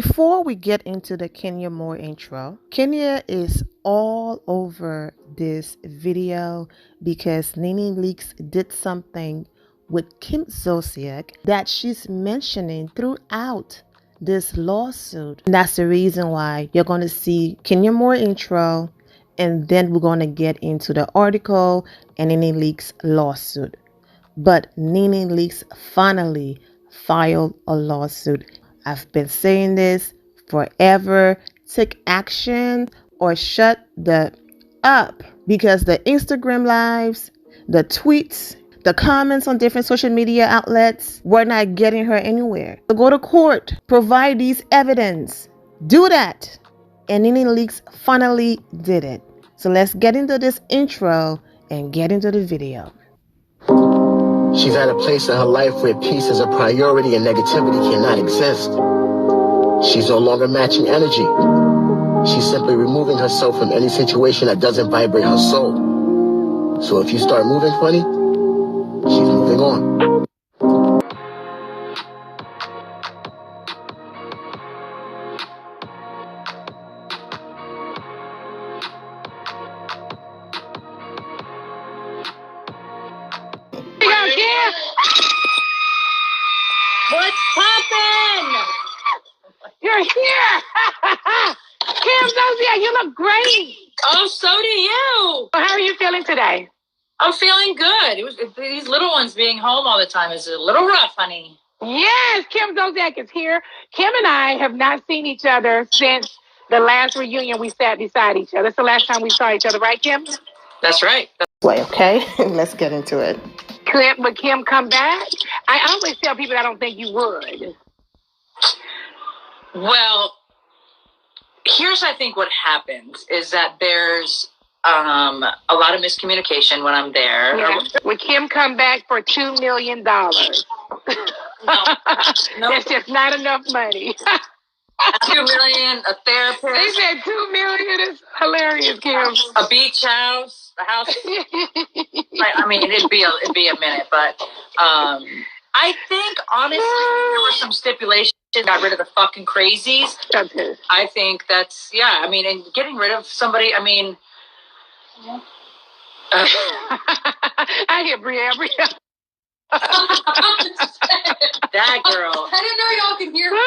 Before we get into the Kenya Moore intro, Kenya is all over this video because Nene Leakes did something with Kim Zolciak that she's mentioning throughout this lawsuit. And that's the reason why you're going to see Kenya Moore intro, and then we're going to get into the article and Nene Leakes lawsuit. But Nene Leakes finally filed a lawsuit. I've been saying this forever. Take action or shut the up, because the Instagram lives, the tweets, the comments on different social media outlets were not getting her anywhere. So go to court, provide these evidence, do that. And Nene Leakes finally did it. So let's get into this intro and get into the video. She's at a place in her life where peace is a priority and negativity cannot exist. She's no longer matching energy. She's simply removing herself from any situation that doesn't vibrate her soul. So if you start moving funny, she's moving on. What's poppin'? You're here! Kim Zolciak, you look great! Oh, so do you. How are you feeling today? I'm feeling good. These little ones being home all the time is a little rough, honey. Yes, Kim Zolciak is here. Kim and I have not seen each other since the last reunion we sat beside each other. That's the last time we saw each other, right, Kim? That's right. Wait, okay? Let's get into it. Would Kim come back? I always tell people I don't think you would. Well, here's I think what happens is that there's a lot of miscommunication when I'm there. Yeah. Would Kim come back for $2 million? No. That's just not enough money. $2 million, a therapist. They said $2 million is hilarious, Kim. A beach house, a house. I mean, it'd be a minute, but I think honestly there were some stipulations. Got rid of the fucking crazies. Okay. I think that's I mean, and getting rid of somebody. I mean, I hear Bria. That girl. I didn't know y'all could hear me.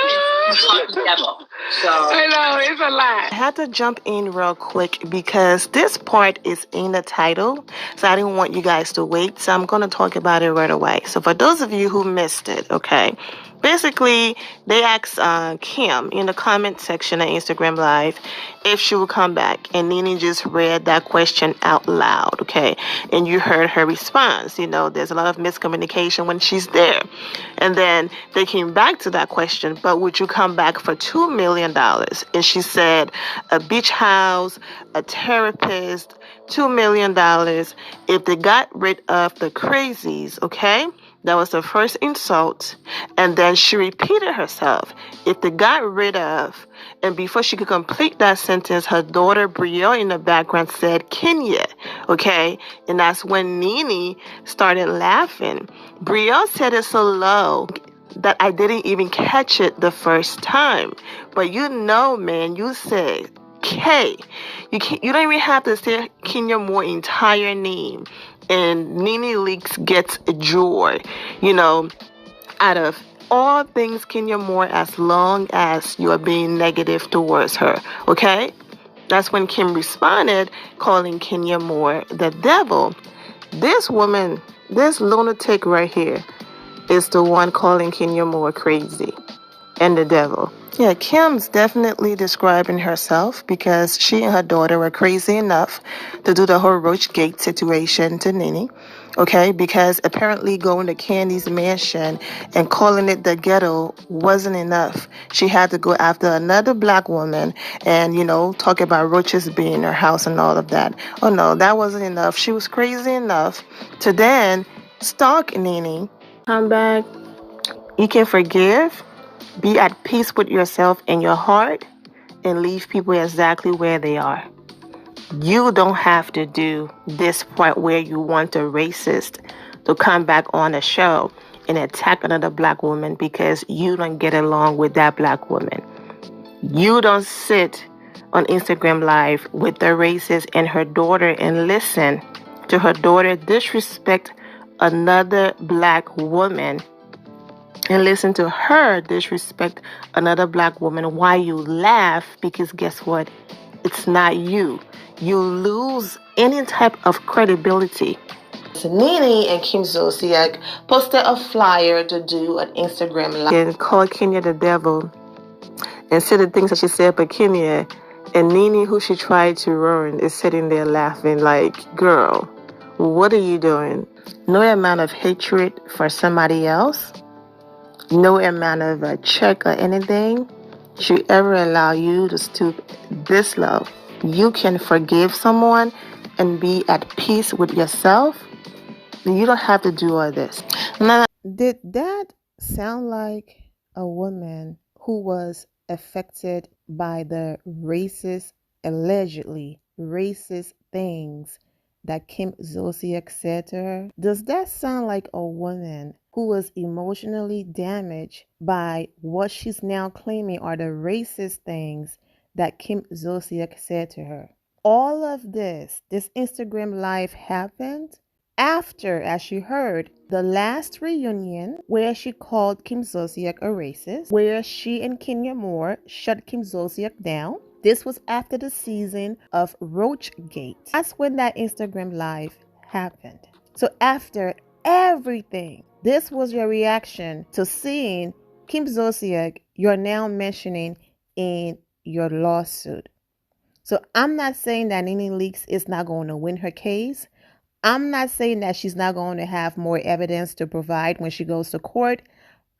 Fucking devil. So I know, it's a lot. I had to jump in real quick because this part is in the title, so I didn't want you guys to wait, so I'm going to talk about it right away. So for those of you who missed it, okay, basically they asked Kim in the comment section of Instagram Live if she would come back, and Nene just read that question out loud, okay, and you heard her response. You know, there's a lot of miscommunication when she's there, and then they came back to that question, but would you come back for $2 million? And she said a beach house, a therapist, $2 million if they got rid of the crazies, okay? That was the first insult. And then she repeated herself. If they got rid of, and before she could complete that sentence, her daughter Brielle in the background said, Kenya, okay? And that's when Nene started laughing. Brielle said it so low that I didn't even catch it the first time. But you know, man, you said K. You don't even have to say Kenya Moore entire name. And Nene Leakes gets joy, you know, out of all things Kenya Moore, as long as you are being negative towards her, okay? That's when Kim responded, calling Kenya Moore the devil. This woman, this lunatic right here, is the one calling Kenya Moore crazy and the devil. Yeah, Kim's definitely describing herself because she and her daughter were crazy enough to do the whole Roach Gate situation to Nene, okay? Because apparently going to Candy's mansion and calling it the ghetto wasn't enough. She had to go after another black woman and, you know, talk about roaches being in her house and all of that. Oh no, that wasn't enough. She was crazy enough to then stalk Nene. Come back. You can forgive. Be at peace with yourself and your heart and leave people exactly where they are. You don't have to do this part where you want a racist to come back on a show and attack another black woman because you don't get along with that black woman. You don't sit on Instagram Live with the racist and her daughter and listen to her daughter disrespect another black woman and listen to her disrespect another black woman while you laugh, because guess what? It's not you. You lose any type of credibility. Nene and Kim Zolciak posted a flyer to do an Instagram Live and call Kenya the devil and say the things that she said about Kenya. And Nene, who she tried to ruin, is sitting there laughing like, girl, what are you doing? No amount of hatred for somebody else, no amount of a check or anything should ever allow you to stoop this low. You can forgive someone and be at peace with yourself. You don't have to do all this. Now, did that sound like a woman who was affected by the allegedly racist things that Kim Zolciak said to her? Does that sound like a woman who was emotionally damaged by what she's now claiming are the racist things that Kim Zolciak said to her? All of this Instagram Live happened after, as you heard, the last reunion where she called Kim Zolciak a racist, where she and Kenya Moore shut Kim Zolciak down. This was after the season of RHOA. That's when that Instagram Live happened. So after everything, this was your reaction to seeing Kim Zolciak you're now mentioning in your lawsuit. So I'm not saying that Nene Leakes is not going to win her case. I'm not saying that she's not going to have more evidence to provide when she goes to court.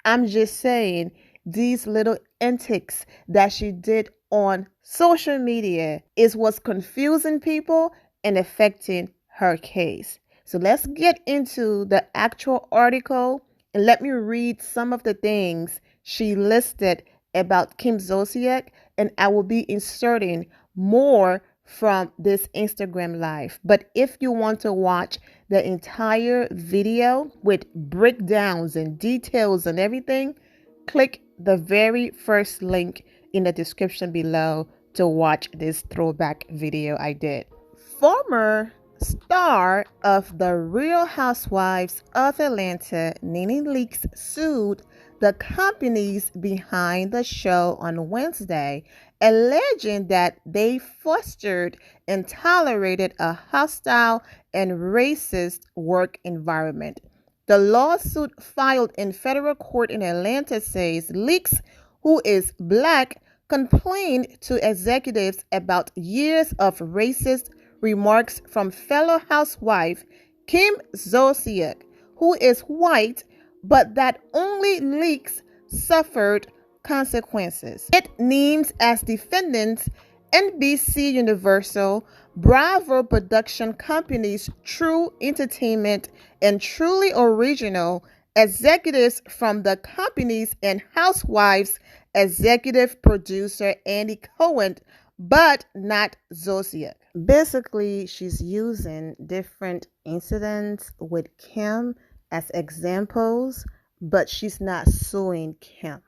I'm just saying these little antics that she did on social media is what's confusing people and affecting her case. So let's get into the actual article and let me read some of the things she listed about Kim Zolciak, and I will be inserting more from this Instagram Live. But if you want to watch the entire video with breakdowns and details and everything, click the very first link in the description below to watch this throwback video I did. Former star of The Real Housewives of Atlanta, Nene Leakes, sued the companies behind the show on Wednesday, alleging that they fostered and tolerated a hostile and racist work environment. The lawsuit filed in federal court in Atlanta says Leakes, who is black, complained to executives about years of racist remarks from fellow housewife Kim Zolciak, who is white, but that only Leakes suffered consequences. It names as defendants NBC Universal, Bravo production companies True Entertainment and Truly Original, executives from the companies, and Housewives executive producer Andy Cohen, but not Zolciak. Basically, she's using different incidents with Kim as examples, but she's not suing Kim.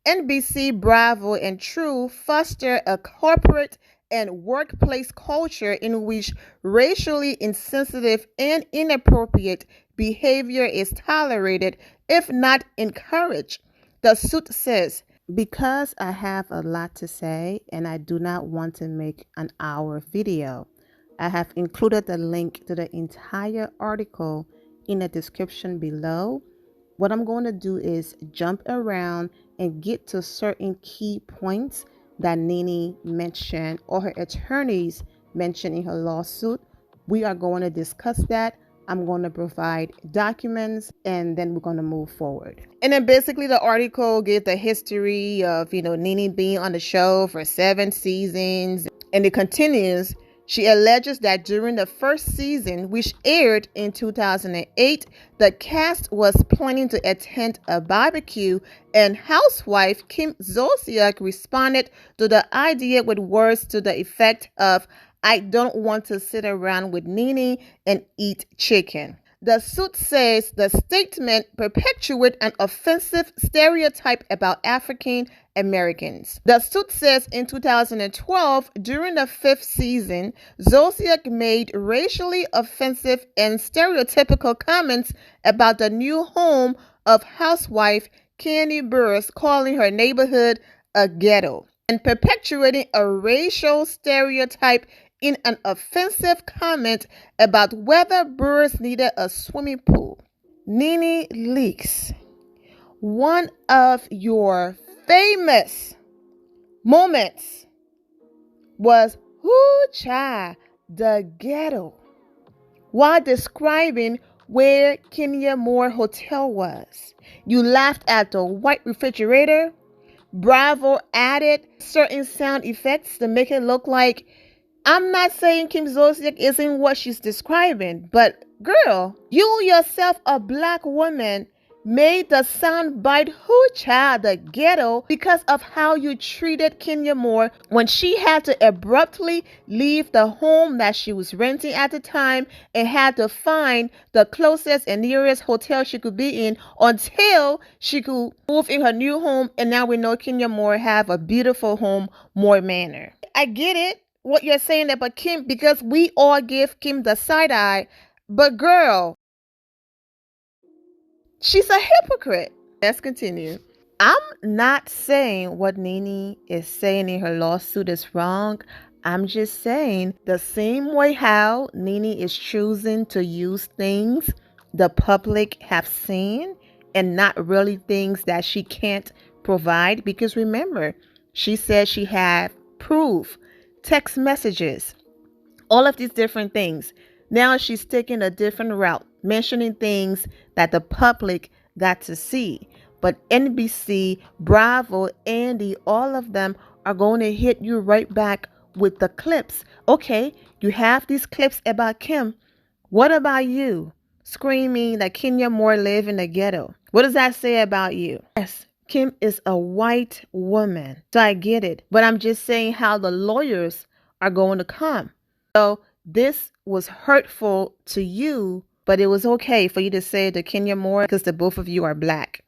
NBC, Bravo, and True foster a corporate and workplace culture in which racially insensitive and inappropriate behavior is tolerated, if not encouraged. The suit says, because I have a lot to say and I do not want to make an hour video, I have included the link to the entire article in the description below. What I'm going to do is jump around and get to certain key points that Nene mentioned or her attorneys mentioned in her lawsuit. We are going to discuss that. I'm going to provide documents and then we're going to move forward. And then basically the article gives the history of, Nene being on the show for 7 seasons. And it continues. She alleges that during the first season, which aired in 2008, the cast was planning to attend a barbecue, and housewife Kim Zolciak responded to the idea with words to the effect of, "I don't want to sit around with Nene and eat chicken." The suit says the statement perpetuates an offensive stereotype about African Americans. The suit says in 2012, during the 5th season, Zolciak made racially offensive and stereotypical comments about the new home of housewife Candy Burris, calling her neighborhood a ghetto and perpetuating a racial stereotype in an offensive comment about whether Burris needed a swimming pool. Nene leaks. One of your famous moments was "Whoo Cha, the ghetto," while describing where Kenya Moore Hotel was. You laughed at the white refrigerator. Bravo added certain sound effects to make it look like, I'm not saying Kim Zolciak isn't what she's describing, but girl, you yourself, a black woman, made the soundbite "Who Child the Ghetto" because of how you treated Kenya Moore when she had to abruptly leave the home that she was renting at the time and had to find the closest and nearest hotel she could be in until she could move in her new home. And now we know Kenya Moore have a beautiful home, Moore Manor. I get it, what you're saying about Kim, because we all give Kim the side eye, but girl, she's a hypocrite. Let's continue. I'm not saying what Nene is saying in her lawsuit is wrong. I'm just saying the same way how Nene is choosing to use things the public have seen and not really things that she can't provide. Because remember, she said she had proof, text messages, all of these different things. Now she's taking a different route, mentioning things that the public got to see. But NBC, Bravo, Andy, all of them are going to hit you right back with the clips. Okay, you have these clips about Kim. What about you? Screaming that Kenya Moore live in the ghetto. What does that say about you? Yes, Kim is a white woman, so I get it. But I'm just saying how the lawyers are going to come. So this was hurtful to you, but it was okay for you to say to Kenya Moore because the both of you are black.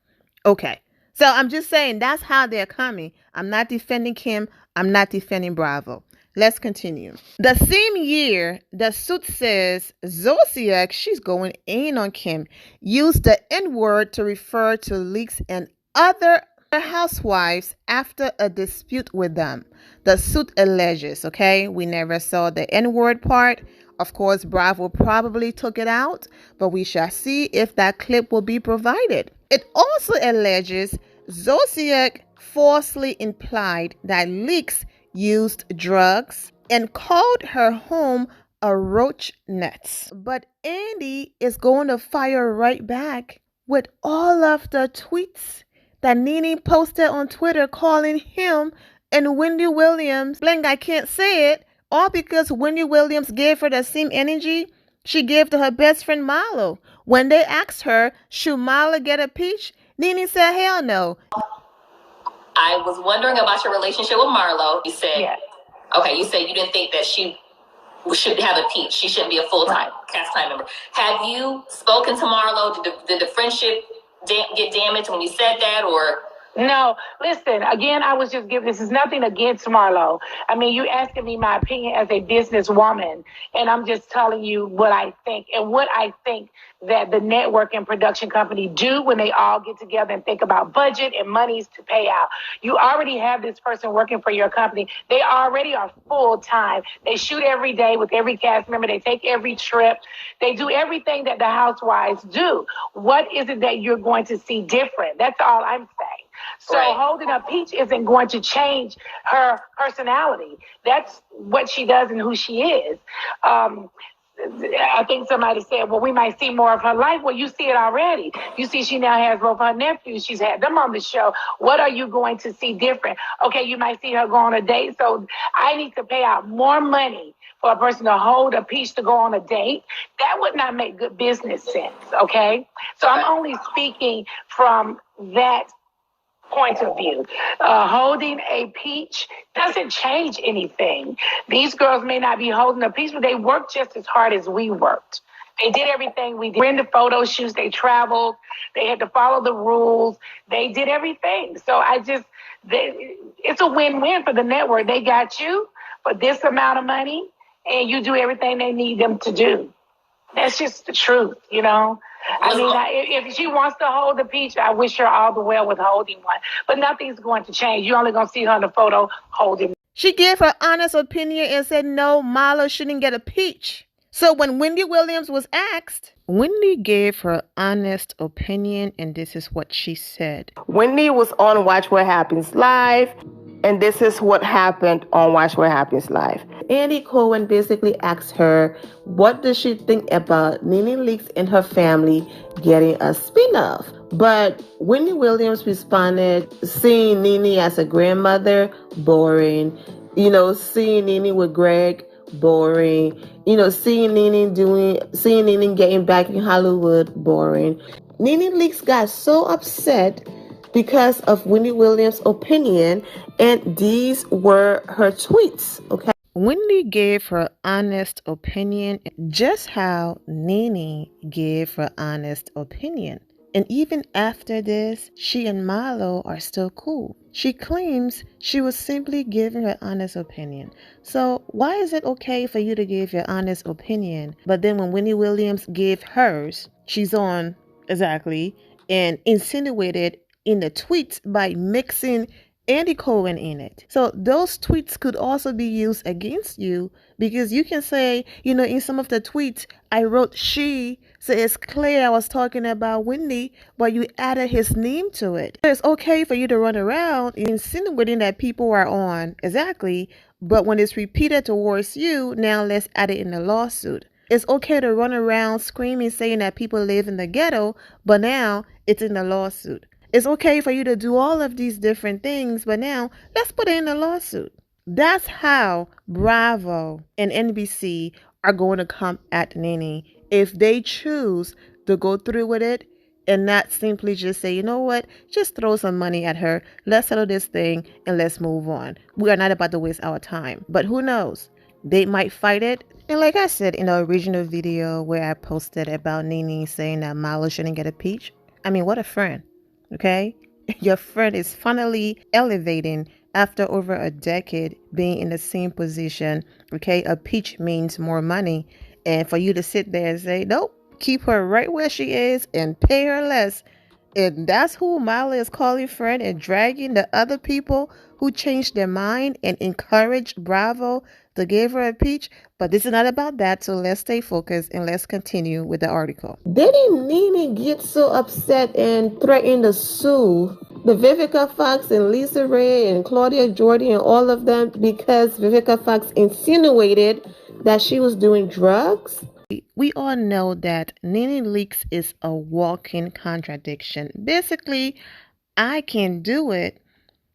Okay. So I'm just saying that's how they're coming. I'm not defending Kim. I'm not defending Bravo. Let's continue. The same year, the suit says Zolciak, she's going in on Kim, used the N-word to refer to leaks and other housewives after a dispute with them. The suit alleges, okay, we never saw the N-word part. Of course, Bravo probably took it out, but we shall see if that clip will be provided. It also alleges Zolciak falsely implied that leaks used drugs and called her home a roach net. But Andy is going to fire right back with all of the tweets that Nene posted on Twitter calling him and Wendy Williams, blank, I can't say it, all because Wendy Williams gave her the same energy she gave to her best friend Marlo. When they asked her, should Marlo get a peach? Nene said, hell no. I was wondering about your relationship with Marlo. You said, Yeah. Okay, you said you didn't think that she should have a peach. She shouldn't be a full-time cast time member. Have you spoken to Marlo? Did the friendship get damaged when you said that, or? No, listen, again, I was just giving, this is nothing against Marlo. I mean, you asking me my opinion as a businesswoman, and I'm just telling you what I think and what I think that the network and production company do when they all get together and think about budget and monies to pay out. You already have this person working for your company. They already are full time. They shoot every day with every cast member. They take every trip. They do everything that the housewives do. What is it that you're going to see different? That's all I'm saying. So holding a peach isn't going to change her personality. That's what she does and who she is. I think somebody said, well, we might see more of her life. Well, you see it already. You see she now has both her nephews. She's had them on the show. What are you going to see different? Okay, you might see her go on a date. So I need to pay out more money for a person to hold a peach to go on a date. That would not make good business sense, okay? So I'm only speaking from that point of view. Holding a peach doesn't change anything. These girls may not be holding a peach, but they work just as hard as we worked. They did everything we did. We're in the photo shoots. They traveled. They had to follow the rules. They did everything. So it's a win-win for the network. They got you for this amount of money, and you do everything they need them to do. That's just the truth, you know. I mean, if she wants to hold the peach, I wish her all the well with holding one. But nothing's going to change. You're only going to see her in the photo holding. She gave her honest opinion and said, no, Marlo shouldn't get a peach. So when Wendy Williams was asked, Wendy gave her honest opinion, and this is what she said. Wendy was on Watch What Happens Live, and this is what happened on Watch What Happens Live. Andy Cohen basically asked her, what does she think about Nene Leakes and her family getting a spin-off? But Wendy Williams responded, seeing Nene as a grandmother, boring. You know, seeing Nene with Greg, boring. You know, seeing Nene getting back in Hollywood, boring. Nene Leakes got so upset because of Wendy Williams' opinion, and these were her tweets, okay? Wendy gave her honest opinion, just how Nene gave her honest opinion. And even after this, she and Marlo are still cool. She claims she was simply giving her honest opinion. So why is it okay for you to give your honest opinion, but then when Wendy Williams gave hers, she's on exactly and insinuated in the tweets by mixing Andy Cohen in it. So those tweets could also be used against you, because you can say, you know, in some of the tweets, I wrote she, so it's clear I was talking about Wendy, but you added his name to it. So it's okay for you to run around insinuating that people are on, exactly, but when it's repeated towards you, now let's add it in the lawsuit. It's okay to run around screaming, saying that people live in the ghetto, but now it's in the lawsuit. It's okay for you to do all of these different things, but now let's put it in a lawsuit. That's how Bravo and NBC are going to come at Nene if they choose to go through with it and not simply just say, you know what, just throw some money at her. Let's settle this thing and let's move on. We are not about to waste our time. But who knows? They might fight it. And like I said in the original video where I posted about Nene saying that Marlo shouldn't get a peach, I mean, what a friend. Okay, your friend is finally elevating after over a decade being in the same position. Okay, a peach means more money, and for you to sit there and say, nope, keep her right where she is and pay her less. And that's who Marlo is calling friend, and dragging the other people who changed their mind and encouraged Bravo to give her a peach. But this is not about that, so let's stay focused and let's continue with the article. Didn't Nene get so upset and threaten to sue the Vivica Fox and Lisa Ray and Claudia Jordan and all of them because Vivica Fox insinuated that she was doing drugs? We all know that Nene Leakes is a walking contradiction. Basically, I can do it,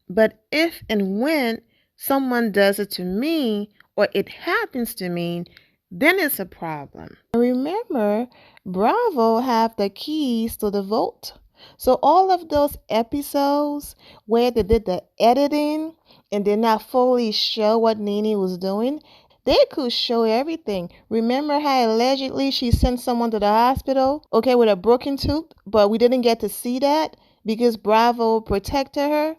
but if and when someone does it to me or it happens to me, then it's a problem. Remember, Bravo have the keys to the vote. So all of those episodes where they did the editing and did not fully show what Nene was doing, they could show everything. Remember how allegedly she sent someone to the hospital, okay, with a broken tooth, but we didn't get to see that because Bravo protected her?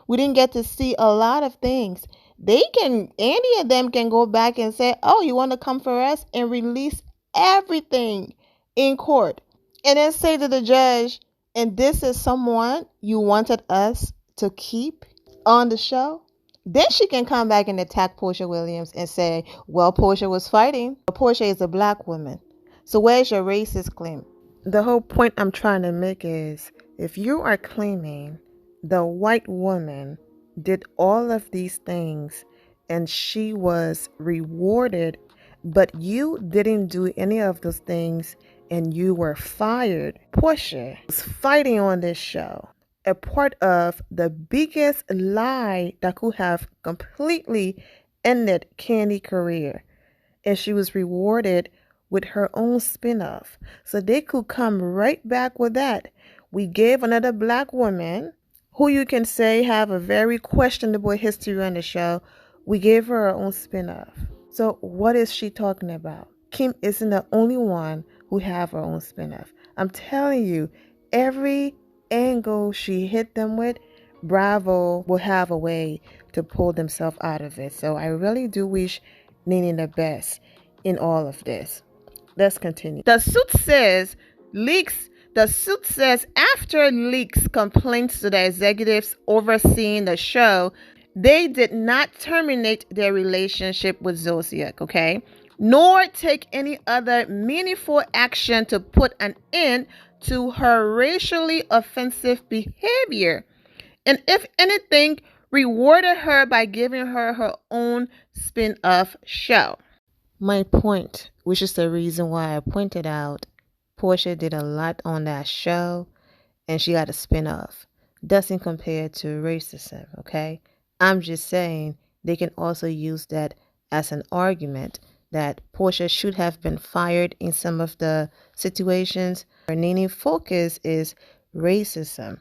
We didn't get to see a lot of things. Any of them can go back and say, oh, you want to come for us, and release everything in court. And then say to the judge, and this is someone you wanted us to keep on the show? Then she can come back and attack Portia Williams and say, well, Portia was fighting. Portia is a black woman. So where's your racist claim? The whole point I'm trying to make is, if you are claiming the white woman did all of these things and she was rewarded, but you didn't do any of those things and you were fired, Portia was fighting on this show. A part of the biggest lie that could have completely ended Candy's career. And she was rewarded with her own spinoff. So they could come right back with that. We gave another black woman, who you can say have a very questionable history on the show, we gave her own spinoff. So what is she talking about? Kim isn't the only one who have her own spinoff. I'm telling you, every angle she hit them with, Bravo will have a way to pull themselves out of it. So I really do wish Nene the best in all of this. Let's continue. The suit says after leaks complaints to the executives overseeing the show, they did not terminate their relationship with Zolciak, okay? Nor take any other meaningful action to put an end to her racially offensive behavior. And if anything, rewarded her by giving her her own spin-off show. My point, which is the reason why I pointed out Portia did a lot on that show and she got a spin-off, doesn't compare to racism, okay? I'm just saying they can also use that as an argument that Portia should have been fired in some of the situations. Her Nene focus is racism.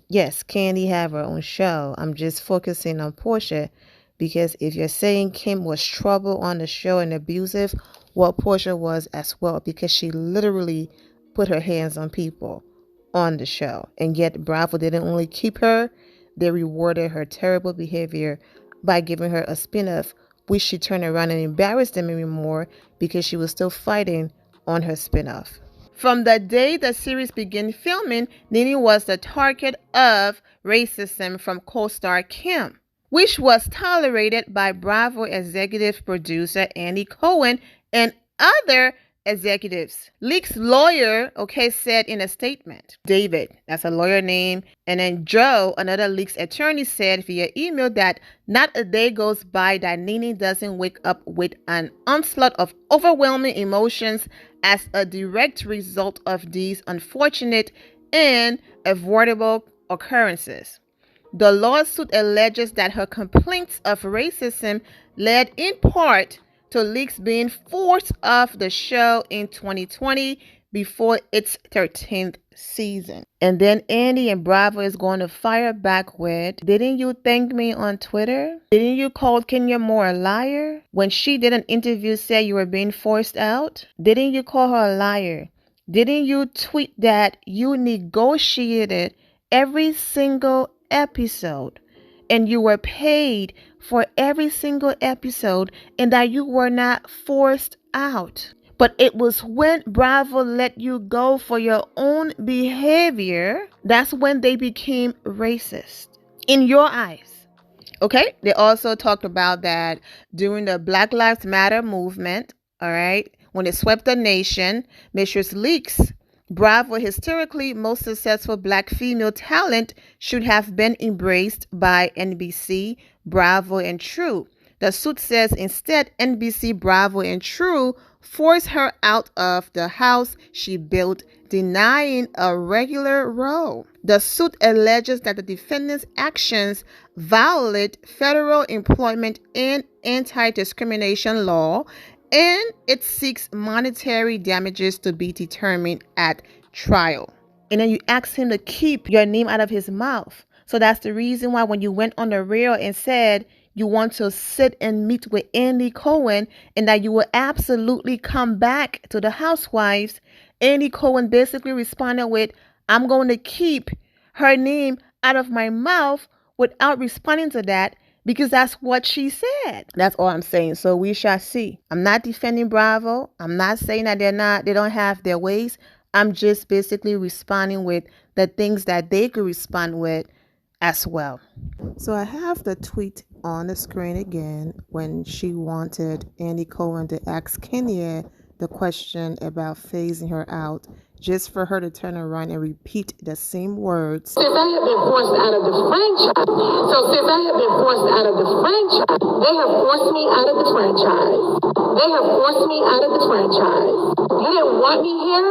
Yes, Candy have her own show. I'm just focusing on Portia because if you're saying Kim was trouble on the show and abusive, well, Portia was as well because she literally put her hands on people on the show. And yet Bravo didn't only keep her, they rewarded her terrible behavior by giving her a spin-off, which she turned around and embarrassed them even more because she was still fighting on her spin-off. From the day the series began filming, Nene was the target of racism from co-star Kim, which was tolerated by Bravo executive producer Andy Cohen and other executives. Leak's lawyer, said in a statement. David, that's a lawyer name. And then Joe, another Leak's attorney, said via email that not a day goes by that Nene doesn't wake up with an onslaught of overwhelming emotions as a direct result of these unfortunate and avoidable occurrences. The lawsuit alleges that her complaints of racism led in part to Leak's being forced off the show in 2020 before its 13th season. And then Andy and Bravo is going to fire back with, didn't you thank me on Twitter? Didn't you call Kenya Moore a liar? When she did an interview say you were being forced out? Didn't you call her a liar? Didn't you tweet that you negotiated every single episode and you were paid for every single episode and that you were not forced out? But it was when Bravo let you go for your own behavior, that's when they became racist in your eyes. Okay, they also talked about that during the Black Lives Matter movement, all right, when it swept the nation, Mrs. Leaks, Bravo, historically most successful black female talent, should have been embraced by NBC, Bravo, and True. The suit says instead NBC, Bravo, and True forced her out of the house she built, denying a regular role. The suit alleges that the defendant's actions violate federal employment and anti-discrimination law, and it seeks monetary damages to be determined at trial. And then you ask him to keep your name out of his mouth. So that's the reason why when you went on the rail and said you want to sit and meet with Andy Cohen and that you will absolutely come back to the Housewives, Andy Cohen basically responded with, I'm going to keep her name out of my mouth without responding to that because that's what she said. That's all I'm saying. So we shall see. I'm not defending Bravo. I'm not saying that they don't have their ways. I'm just basically responding with the things that they could respond with as well. So I have the tweet on the screen again when she wanted Andy Cohen to ask Kenya the question about phasing her out, just for her to turn around and repeat the same words. Since I have been forced out of the franchise, they have forced me out of the franchise. You didn't want me here.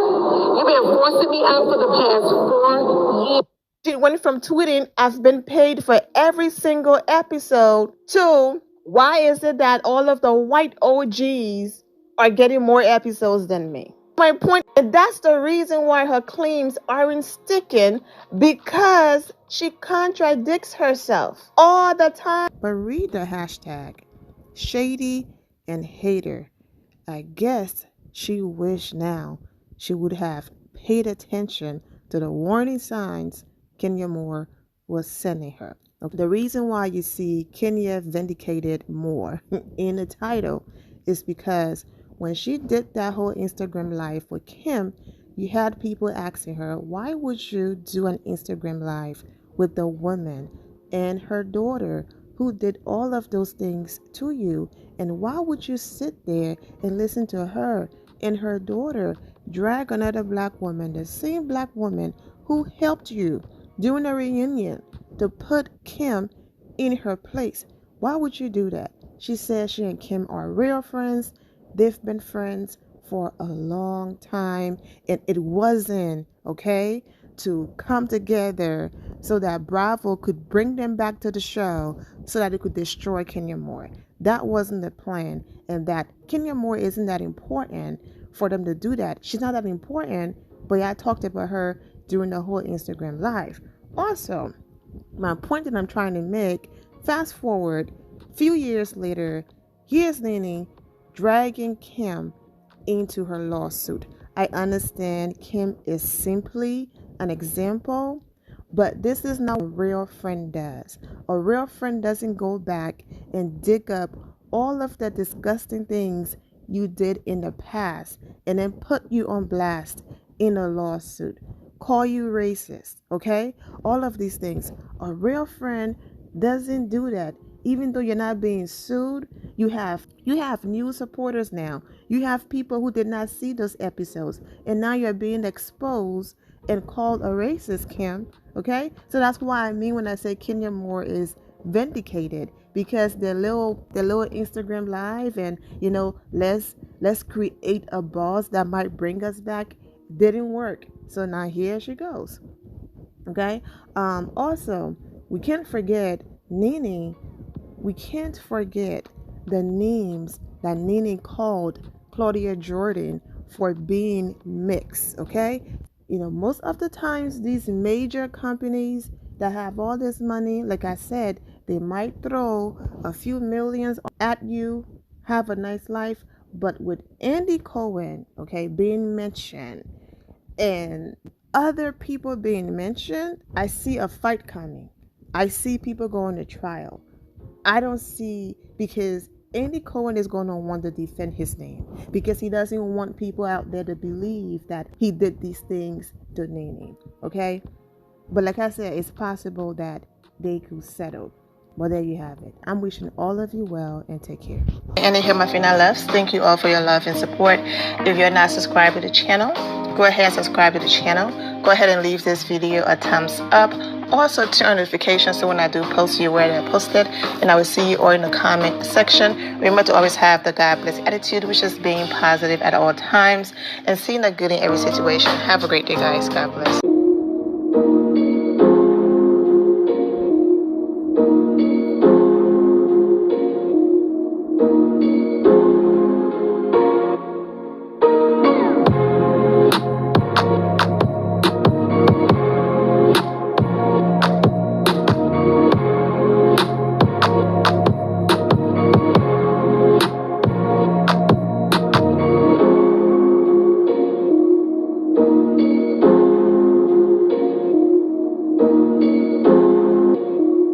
You've been forcing me out for the past 4 years. She went from tweeting, I've been paid for every single episode, to why is it that all of the white OGs are getting more episodes than me? My point, and that's the reason why her claims aren't sticking, because she contradicts herself all the time. But read the hashtag, shady and hater. I guess she wished now she would have paid attention to the warning signs Kenya Moore was sending her. Okay, the reason why you see Kenya Vindicated Moore in the title is because when she did that whole Instagram live with Kim, you had people asking her, why would you do an Instagram live with the woman and her daughter who did all of those things to you? And why would you sit there and listen to her and her daughter drag another black woman, the same black woman who helped you during a reunion, to put Kim in her place? Why would you do that? She says she and Kim are real friends. They've been friends for a long time, and it wasn't okay to come together so that Bravo could bring them back to the show so that it could destroy Kenya Moore. That wasn't the plan, and that Kenya Moore isn't that important for them to do that. She's not that important, but I talked about her during the whole Instagram live. Also, my point that I'm trying to make, fast forward a few years later, here's Nene dragging Kim into her lawsuit. I understand Kim is simply an example, but this is not what a real friend does. A real friend doesn't go back and dig up all of the disgusting things you did in the past and then put you on blast in a lawsuit, call you racist, okay? All of these things. A real friend doesn't do that. Even though you're not being sued, you have new supporters now. You have people who did not see those episodes, and now you're being exposed and called a racist, Kim. Okay, so that's why I mean when I say Kenya Moore is vindicated, because their little Instagram live and let's create a buzz that might bring us back didn't work. So now here she goes. Okay. Also, we can't forget Nene. We can't forget the names that Nene called Claudia Jordan for being mixed, okay? Most of the times these major companies that have all this money, like I said, they might throw a few millions at you, have a nice life, but with Andy Cohen, okay, being mentioned and other people being mentioned, I see a fight coming. I see people going to trial. I don't see, because Andy Cohen is going to want to defend his name because he doesn't want people out there to believe that he did these things to Nene, okay? But like I said, it's possible that they could settle. Well, there you have it. I'm wishing all of you well and take care. And here my final loves. Thank you all for your love and support. If you're not subscribed to the channel, go ahead and subscribe to the channel. Go ahead and leave this video a thumbs up. Also turn on notifications so when I do post, you're aware that I posted. And I will see you all in the comment section. Remember to always have the God bless attitude, which is being positive at all times and seeing the good in every situation. Have a great day, guys. God bless.